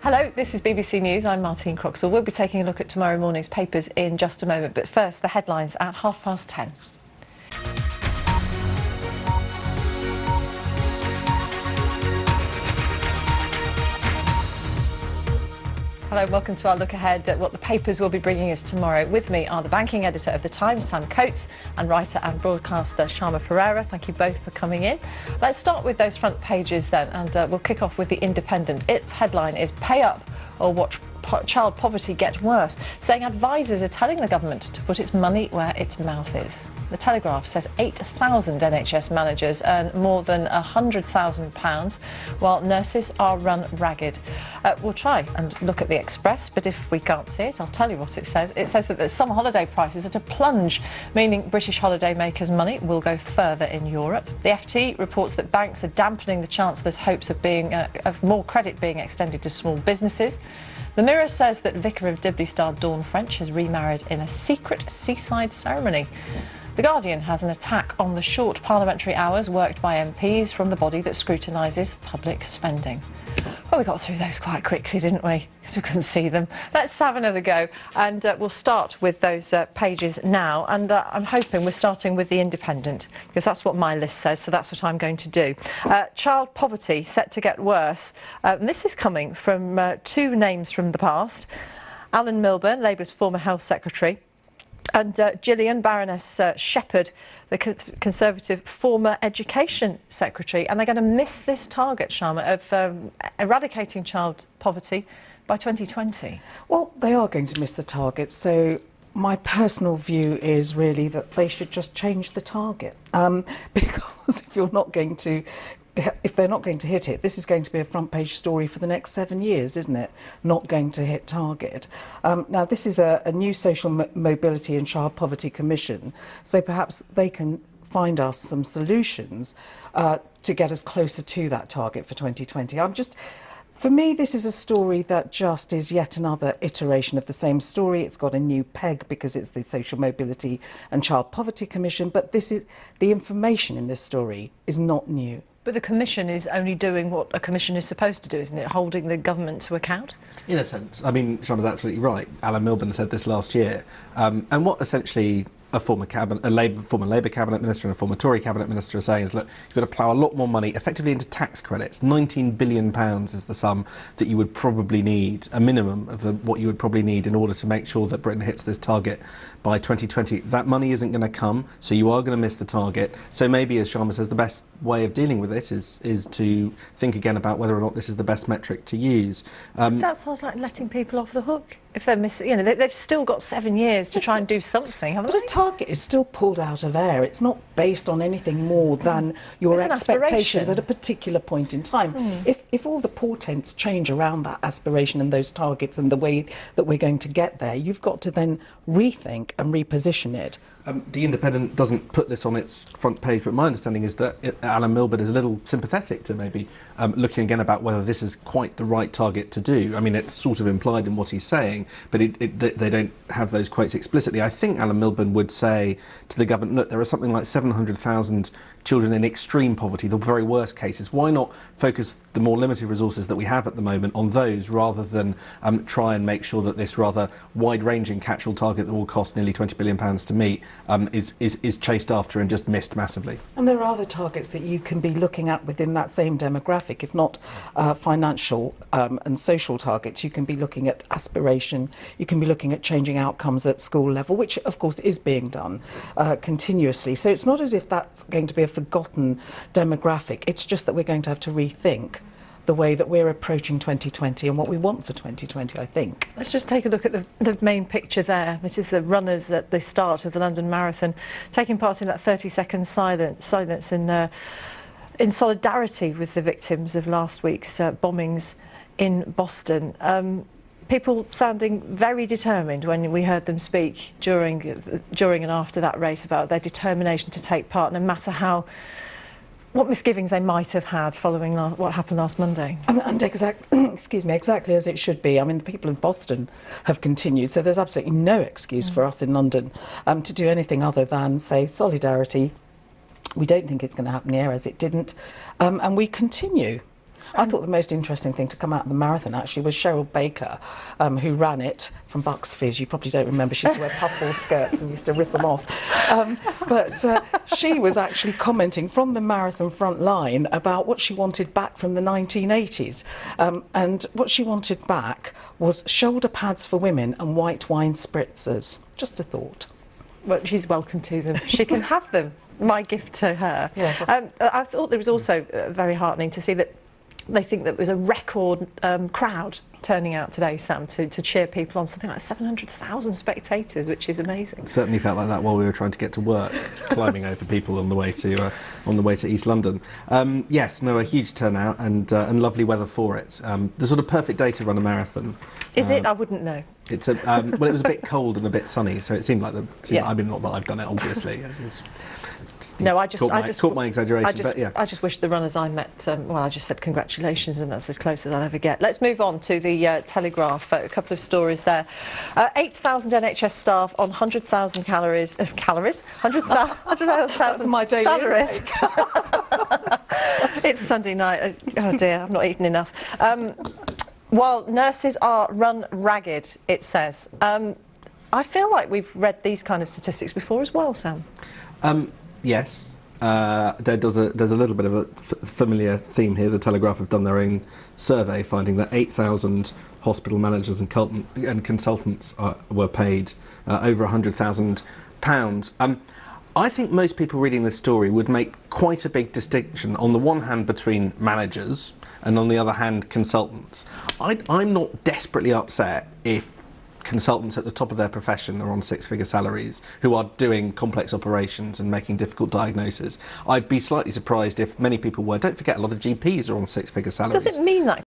Hello, this is BBC News. I'm Martine CROXALL. We'll be taking a look at tomorrow morning's papers in just a moment, but first, the headlines at 10:30. Hello, welcome to our look ahead at what the papers will be bringing us tomorrow. With me are the banking editor of The Times, Sam Coates, and writer and broadcaster Sharma Pereira. Thank you both for coming in. Let's start with those front pages then, and we'll kick off with The Independent. Its headline is "Pay Up or Watch Child Poverty Get Worse," saying advisers are telling the government to put its money where its mouth is. The Telegraph says 8,000 NHS managers earn more than £100,000, while nurses are run ragged. We'll try and look at the Express, but if we can't see it, I'll tell you what it says. It says that the summer holiday prices are to plunge, meaning British holiday makers' money will go further in Europe. The FT reports that banks are dampening the Chancellor's hopes of more credit being extended to small businesses. The Mirror says that Vicar of Dibley star Dawn French has remarried in a secret seaside ceremony. The Guardian has an attack on the short parliamentary hours worked by MPs from the body that scrutinises public spending. Well, we got through those quite quickly, didn't we? Because we couldn't see them. Let's have another go, and we'll start with those pages now. And I'm hoping we're starting with The Independent, because that's what my list says, so that's what I'm going to do. Child poverty set to get worse. And this is coming from two names from the past. Alan Milburn, Labour's former Health Secretary, and Gillian Baroness Shepherd, the Conservative former Education Secretary. And they're going to miss this target, Sharma, of eradicating child poverty by 2020. Well, they are going to miss the target. So my personal view is really that they should just change the target. Because if they're not going to hit it, this is going to be a front page story for the next 7 years, isn't it? Not going to hit target. Now, this is a new social mobility and child poverty commission, so perhaps they can find us some solutions to get us closer to that target for 2020. For me, this is a story that just is yet another iteration of the same story. It's got a new peg because it's the Social Mobility and Child Poverty Commission, but the information in this story is not new. But the Commission is only doing what a Commission is supposed to do, isn't it? Holding the government to account? In a sense. I mean, Sharma's absolutely right. Alan Milburn said this last year. And what essentially a former Labour cabinet minister and a former Tory cabinet minister are saying is, look, you've got to plough a lot more money effectively into tax credits. £19 billion is the sum that you would probably need, a minimum of what you would probably need in order to make sure that Britain hits this target by 2020. That money isn't going to come, so you are going to miss the target. So maybe, as Sharma says, the best way of dealing with it is to think again about whether or not this is the best metric to use. That sounds like letting people off the hook. If they're missing, they've still got 7 years to try and do something, haven't they? But a target is still pulled out of air. It's not based on anything more than your expectations at a particular point in time. If all the portents change around that aspiration and those targets and the way that we're going to get there, you've got to then rethink and reposition it. The Independent doesn't put this on its front page, but my understanding is that Alan Milburn is a little sympathetic to maybe looking again about whether this is quite the right target to do. I mean, it's sort of implied in what he's saying, but they don't have those quotes explicitly. I think Alan Milburn would say to the government, look, there are something like 700,000 children in extreme poverty, the very worst cases. Why not focus the more limited resources that we have at the moment on those rather than try and make sure that this rather wide-ranging catch-all target that will cost nearly £20 billion to meet is chased after and just missed massively. And there are other targets that you can be looking at within that same demographic, if not financial and social targets. You can be looking at aspiration, you can be looking at changing outcomes at school level, which of course is being done continuously. So it's not as if that's going to be a forgotten demographic. It's just that we're going to have to rethink the way that we're approaching 2020 and what we want for 2020, I think. Let's just take a look at the main picture there, which is the runners at the start of the London Marathon, taking part in that 30-second silence in solidarity with the victims of last week's bombings in Boston. People sounding very determined when we heard them speak during and after that race about their determination to take part, no matter what misgivings they might have had following what happened last Monday. And exactly as it should be. I mean, the people in Boston have continued, so there's absolutely no excuse for us in London to do anything other than say solidarity. We don't think it's going to happen here, as it didn't, and we continue. I thought the most interesting thing to come out of the marathon actually was Cheryl Baker, who ran it from Bucks Fizz. You probably don't remember, she used to wear puffball skirts and used to rip them off. But she was actually commenting from the marathon front line about what she wanted back from the 1980s. And what she wanted back was shoulder pads for women and white wine spritzers. Just a thought. Well, she's welcome to them. She can have them. My gift to her. Yes. I thought there was also very heartening to see that they think that there was a record crowd turning out today, Sam, to cheer people on. Something like 700,000 spectators, which is amazing. It certainly felt like that while we were trying to get to work, climbing over people on the way to East London. Yes, no, a huge turnout and lovely weather for it. The sort of perfect day to run a marathon. Is it? I wouldn't know. It's a well, it was a bit cold and a bit sunny, so it seemed like Yeah. I mean, not that I've done it, obviously. No, I caught my exaggeration, but yeah. I just wish the runners I met, well, I just said congratulations, and that's as close as I'll ever get. Let's move on to the Telegraph. A couple of stories there. 8,000 NHS staff on 100,000 calories. 100,000 That's my daily salaries. It's Sunday night. Oh dear, I've not eaten enough. While nurses are run ragged, it says. I feel like we've read these kind of statistics before as well, Sam. Yes, there's a little bit of a familiar theme here. The Telegraph have done their own survey, finding that 8,000 hospital managers and consultants were paid over £100,000. I think most people reading this story would make quite a big distinction, on the one hand, between managers and on the other hand, consultants. I'm not desperately upset if consultants at the top of their profession are on six-figure salaries who are doing complex operations and making difficult diagnoses. I'd be slightly surprised if many people were. Don't forget, a lot of GPs are on six-figure salaries. Does it mean that